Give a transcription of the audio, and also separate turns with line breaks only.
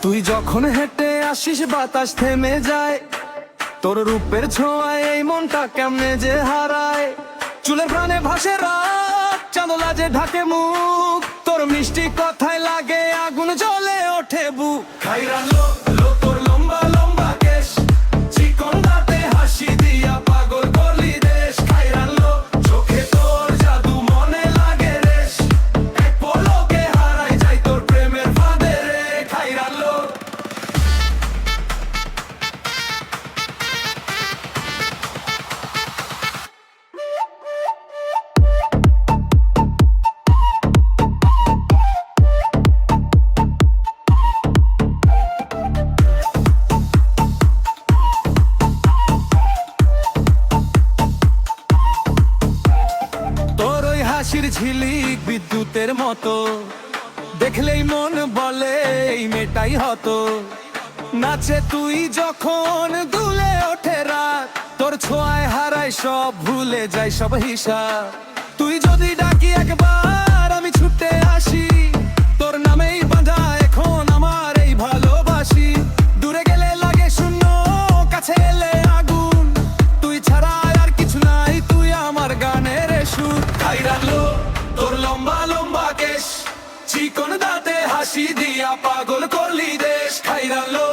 তুই যখন হেঁটে আসিস বাতাস থেমে যায়, তোর রূপের ছোঁয়ায় এই মনটা কেমনে যে হারায়। চুলের প্রাণে ভাসে রাত, চাঁদলা যে ঢাকে মুখ, তোর মিষ্টি কথায় লাগে আগুন জ্বলে ওঠে বুক। খাইরা লো লো তোর লম্বা লম্বা কেশ, চিকন দাঁতে হাসি দিয়া পাগল করলি দেশ। খাইরা লো চোখে তোর জাদু মনে লাগে রেশ, এক পলকে হারাই যাই তোর প্রেমের ফাঁদে রে। খাইরা লো তোর ওই হাসির ঝিলিক বিদ্যুতের মতো, দেখলেই মন বলে এই মেয়েটাই হতো। নাচে তুই যখন দুলে ওঠে রাত, তোর ছোঁয়ায় হারায় সব, ভুলে যাই সব হিসাব। তুই যদি ডাকি একবার আমি ছুটে আসি, তোর নামেই বাঁধা এখন আমার এই ভালোবাসি। দূরে গেলে লাগে শূন্য, কাছে এলে আগুন, তুই ছাড়া আর কিছু নাই, তুই আমার গানের সুর। খাইরা লো তোর লম্বা লম্বা কেশ, চিকন দাঁতে হাসি দিয়া পাগল করলি দেশ। খাইরা লো